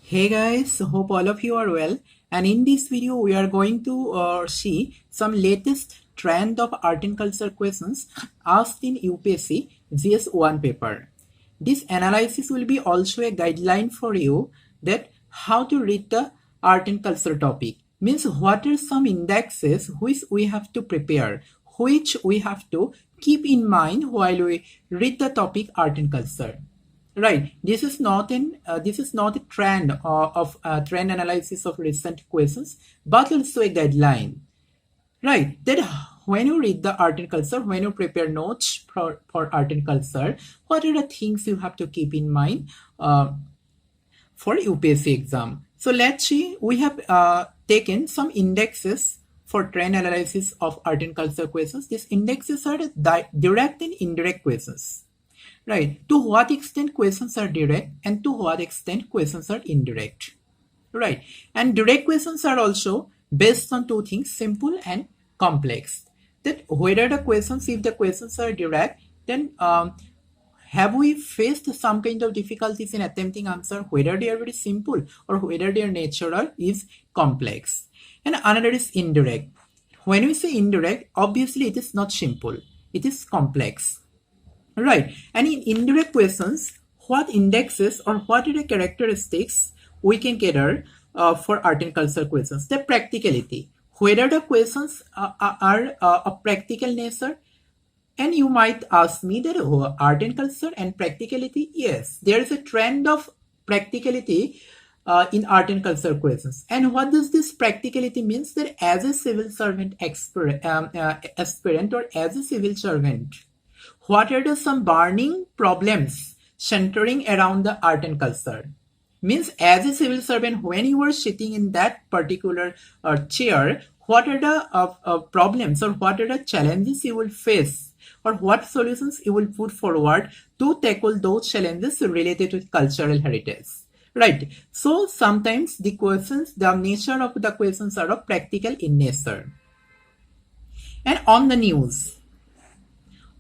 Hey guys, hope all of you are well. And in this video, we are going to see some latest trend of art and culture questions asked in UPSC GS1 paper. This analysis will be also a guideline for you that how to read the art and culture topic. Means what are some indexes which we have to prepare, which we have to keep in mind while we read the topic art and culture. Right. This is not a trend of trend analysis of recent questions, but also a guideline. Right. That when you read the art and culture, when you prepare notes for art and culture, what are the things you have to keep in mind for UPSC exam? So let's see. We have taken some indexes for trend analysis of art and culture questions. These indexes are the direct and indirect questions. Right. To what extent questions are direct and to what extent questions are indirect. Right. And direct questions are also based on two things, simple and complex. That whether the questions, if the questions are direct, then have we faced some kind of difficulties in attempting answer, whether they are very simple or whether their nature is complex. And another is indirect. When we say indirect, obviously it is not simple. It is complex. Right. And in indirect questions, what indexes or what are the characteristics we can gather for art and culture questions? The practicality. Whether the questions are of practical nature. And you might ask me that art and culture and practicality, yes, there is a trend of practicality in art and culture questions. And what does this practicality means? That as a civil servant aspirant or as a civil servant, what are some burning problems centering around the art and culture? Means as a civil servant, when you are sitting in that particular chair, what are the problems or what are the challenges you will face, or what solutions you will put forward to tackle those challenges related to cultural heritage? Right. So sometimes the questions, the nature of the questions are of practical in nature. And on the news.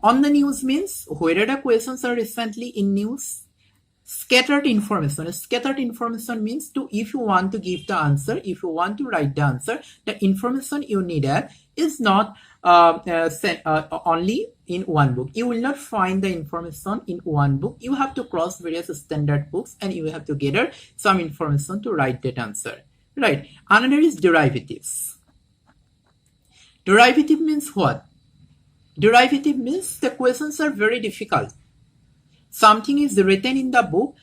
On the news means whether the questions are recently in news. Scattered information. Scattered information means if you want to give the answer, if you want to write the answer, the information you needed is not only in one book. You will not find the information in one book. You have to cross various standard books and you have to gather some information to write that answer. Right. Another is derivatives. Derivative means what? Derivative means the questions are very difficult. Something is written in the book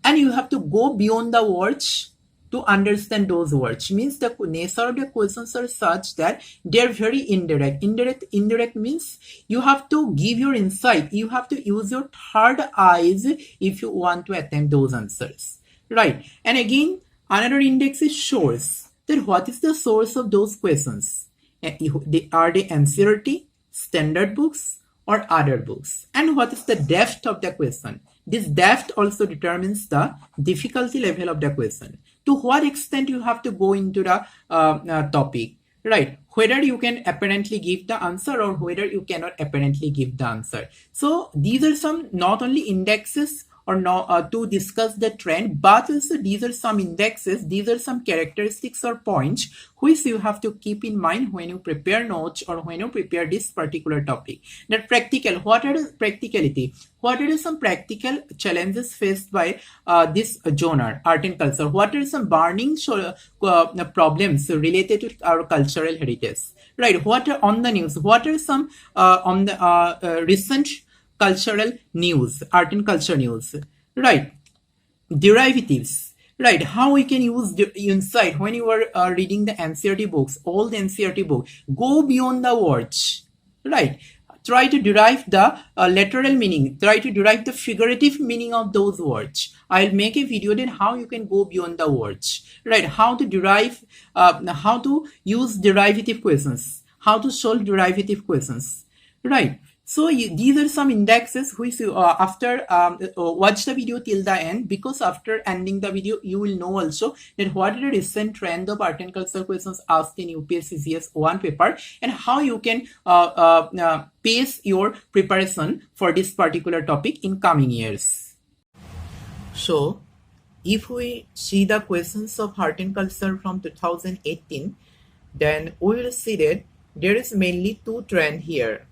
and you have to go beyond the words to understand those words. Means the nature of the questions are such that they are very indirect. Indirect means you have to give your insight. You have to use your third eyes if you want to attempt those answers. Right. And again, another index is source. Then what is the source of those questions? Are they NCERT, standard books, or other books? And what is the depth of the question? This depth also determines the difficulty level of the question. To what extent you have to go into the topic, right? Whether you can apparently give the answer or whether you cannot apparently give the answer. So these are some not only indexes or to discuss the trend, but also these are some indexes, these are some characteristics or points which you have to keep in mind when you prepare notes or when you prepare this particular topic. That practical, what are the practicality? What are some practical challenges faced by this genre, art and culture? What are some burning problems related to our cultural heritage? Right, what are on the news? What are some on the recent cultural news, art and culture news? Right. Derivatives. Right. How we can use the insight when you are reading the NCERT books, all the NCERT books. Go beyond the words. Right. Try to derive the literal meaning. Try to derive the figurative meaning of those words. I'll make a video then how you can go beyond the words. Right. How to derive, how to use derivative questions. How to solve derivative questions. Right. So these are some indexes which after watch the video till the end, because after ending the video you will know also that what is the recent trend of art and culture questions asked in UPSC GS1 paper and how you can pace your preparation for this particular topic in coming years. So If we see the questions of art and culture from 2018, then we will see that there is mainly two trends here.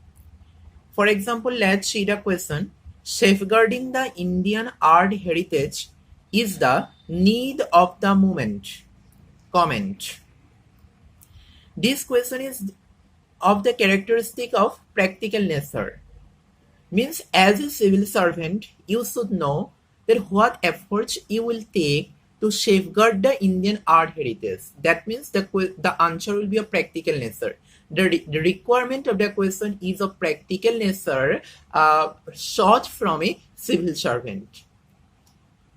For example, let's see the question: safeguarding the Indian art heritage is the need of the moment. Comment. This question is of the characteristic of practical nature. Means as a civil servant, you should know that what efforts you will take to safeguard the Indian art heritage. That means the answer will be a practical nature. The requirement of the question is of practical nature, sought from a civil servant.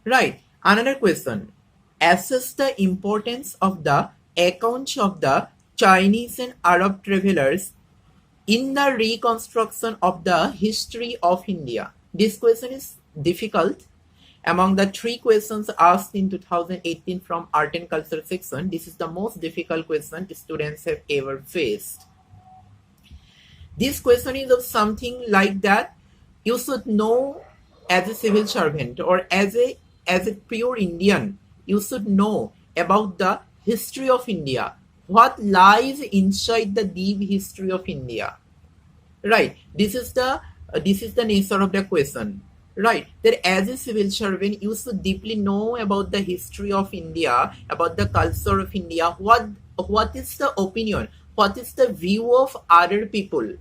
Right. Another question. Assess the importance of the accounts of the Chinese and Arab travelers in the reconstruction of the history of India. This question is difficult. Among the three questions asked in 2018 from Art and Culture section, this is the most difficult question students have ever faced. This question is of something like that you should know as a civil servant or as a pure Indian, you should know about the history of India. What lies inside the deep history of India? Right. This is the nature of the question. Right. That as a civil servant, you should deeply know about the history of India, about the culture of India. What is the opinion? What is the view of other people?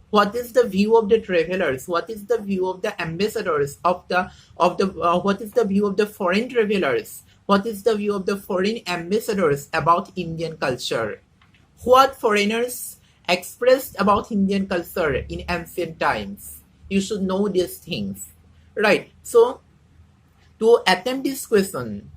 What is the view of the travelers? What is the view of the ambassadors what is the view of the foreign travelers? What is the view of the foreign ambassadors about Indian culture? What foreigners expressed about Indian culture in ancient times? You should know these things, right? So to attempt this question,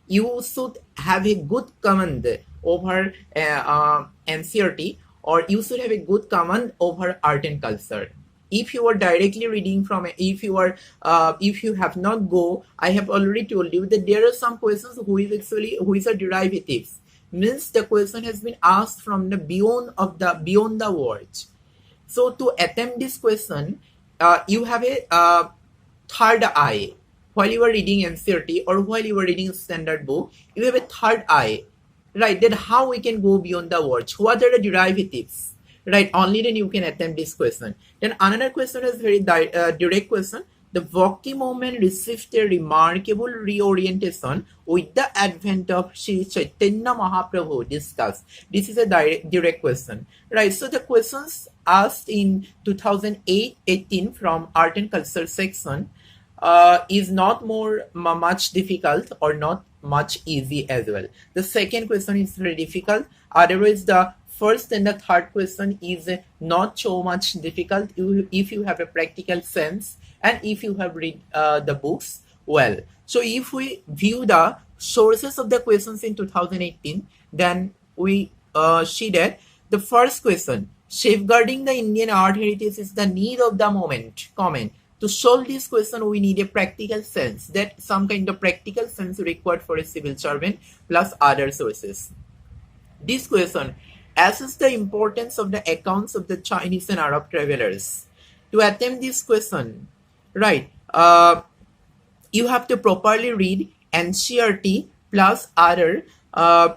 you should have a good command over NCERT, or you should have a good command over art and culture. If you are directly reading from if you have not go, I have already told you that there are some questions who is a derivatives. Means the question has been asked from the beyond the words. So to attempt this question, you have a third eye. While you are reading NCERT or while you are reading standard book, you have a third eye, right? Then how we can go beyond the words? What are the derivatives? Right, only then you can attempt this question. Then another question is very direct question. The Bhakti movement received a remarkable reorientation with the advent of Sri Chaitanya Mahaprabhu discussed. This is a direct question. Right, so the questions asked in 2018 from Art and Culture section is not much difficult or not much easy as well. The second question is very difficult. Otherwise, the first and the third question is not so much difficult if you have a practical sense and if you have read the books well. So if we view the sources of the questions in 2018, then we see that the first question, safeguarding the Indian art heritage is the need of the moment. Comment. To solve this question, we need a practical sense, that some kind of practical sense required for a civil servant plus other sources. This question, assess the importance of the accounts of the Chinese and Arab travelers. To attempt this question, right, you have to properly read NCERT plus other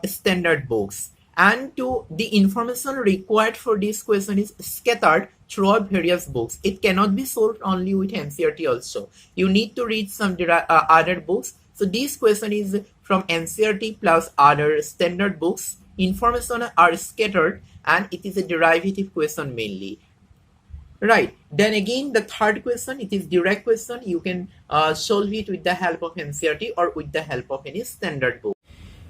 standard books. And the information required for this question is scattered throughout various books. It cannot be solved only with NCERT also. You need to read some other books. So this question is from NCERT plus other standard books. Information are scattered and it is a derivative question mainly. Right. Then again, the third question, it is direct question. You can solve it with the help of NCERT or with the help of any standard book.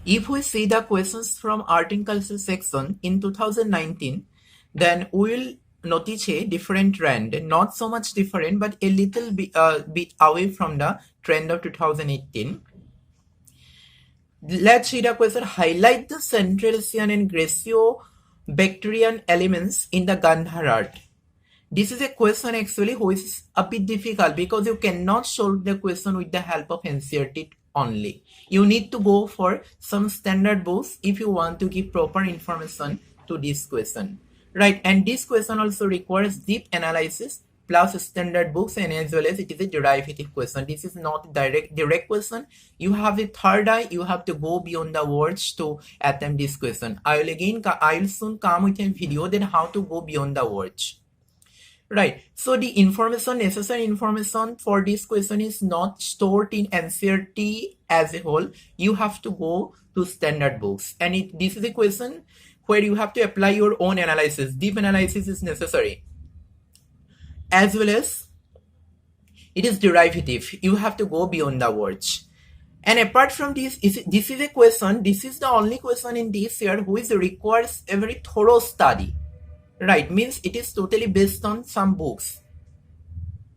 If we see the questions from Art and Culture section in 2019, then we will notice a different trend. Not so much different, but a little bit away from the trend of 2018. Let's see the question. Highlight the Central Asian and Greco-Bactrian elements in the Gandhar art. This is a question actually which is a bit difficult because you cannot solve the question with the help of NCERT only. You need to go for some standard books if you want to give proper information to this question. Right, and this question also requires deep analysis plus standard books, and as well as it is a derivative question. This is not direct question. You have a third eye. You have to go beyond the words to attempt this question. I will soon come with a video then how to go beyond the words. Right. So the necessary information for this question is not stored in NCERT as a whole. You have to go to standard books. And this is a question where you have to apply your own analysis. Deep analysis is necessary. As well as it is derivative. You have to go beyond the words. And apart from this is a question, this is the only question in this year which requires a very thorough study. Right, means it is totally based on some books.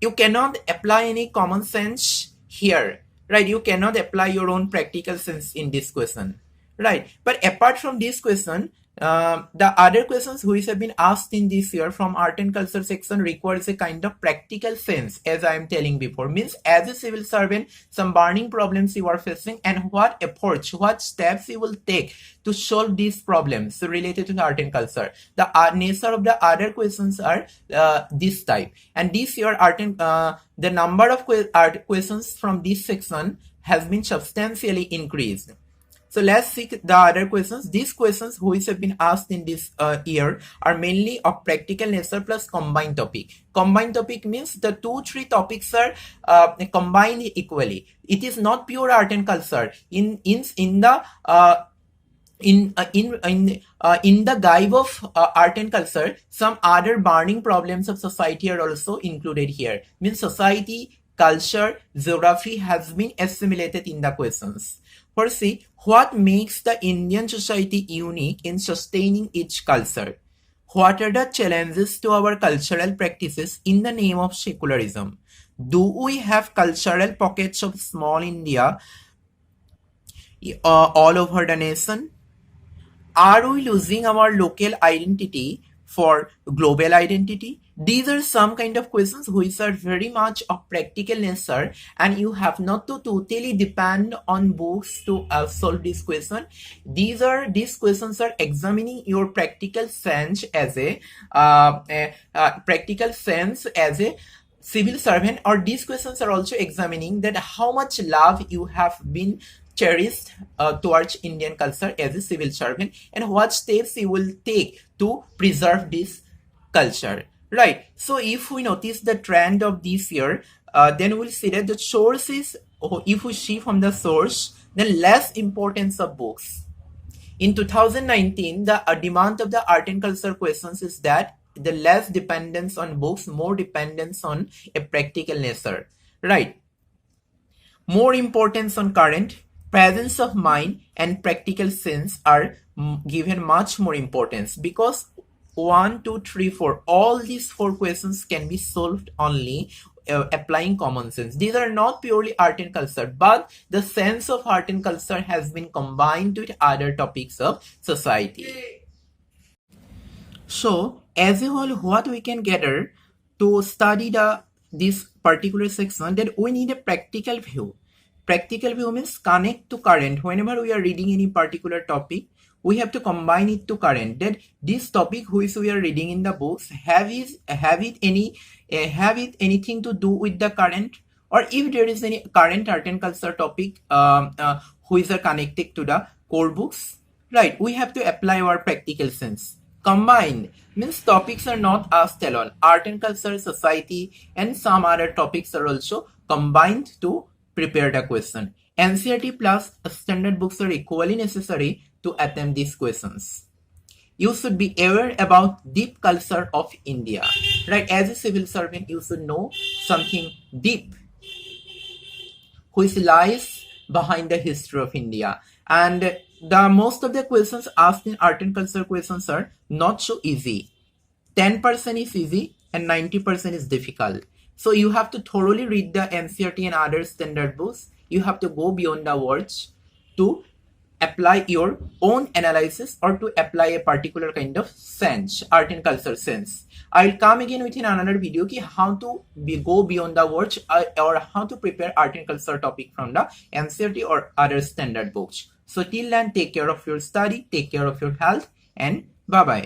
You cannot apply any common sense here. Right, you cannot apply your own practical sense in this question. Right, but apart from this question, the other questions which have been asked in this year from art and culture section requires a kind of practical sense, as I am telling before. Means as a civil servant, some burning problems you are facing and what approach, what steps you will take to solve these problems related to art and culture. The nature of the other questions are this type. And this year the number of art questions from this section has been substantially increased. So let's see the other questions. These questions which have been asked in this year are mainly of practical nature plus combined topic. Combined topic means the 2-3 topics are combined equally. It is not pure art and culture. In the guise of art and culture, some other burning problems of society are also included here. Means society, culture, geography has been assimilated in the questions. First, see what makes the Indian society unique in sustaining its culture. What are the challenges to our cultural practices in the name of secularism? Do we have cultural pockets of small India all over the nation? Are we losing our local identity for global identity? These are some kind of questions which are very much of practical nature, and you have not to totally depend on books to solve this question. These questions are examining your practical sense as a civil servant, or these questions are also examining that how much love you have been cherished towards Indian culture as a civil servant, and what steps you will take to preserve this culture. Right. So if we notice the trend of this year, then we'll see that the source is, if we see from the source, then less importance of books. In 2019, the demand of the art and culture questions is that the less dependence on books, more dependence on a practical nature. Right. More importance on current, presence of mind and practical sense are given much more importance, because 1, 2, 3, 4, all these 4 questions can be solved only applying common sense. These are not purely art and culture, but the sense of art and culture has been combined with other topics of society. So as a whole, what we can gather to study this particular section, that we need a practical view. Practical view means connect to current. Whenever we are reading any particular topic, we have to combine it to current. That this topic which we are reading in the books have it anything to do with the current, or if there is any current art and culture topic which are connected to the core books. Right, we have to apply our practical sense. Combined means topics are not asked alone. Art and culture, society, and some other topics are also combined to prepare the question. NCERT plus standard books are equally necessary to attempt these questions. You should be aware about deep culture of India. Right, as a civil servant, you should know something deep which lies behind the history of India. And the most of the questions asked in art and culture questions are not so easy. 10% is easy and 90% is difficult. So you have to thoroughly read the NCERT and other standard books. You have to go beyond the words to apply your own analysis or to apply a particular kind of sense, art and culture sense. I'll come again with another video how to go beyond the words or how to prepare art and culture topic from the NCERT or other standard books. So till then, take care of your study, take care of your health, and bye-bye.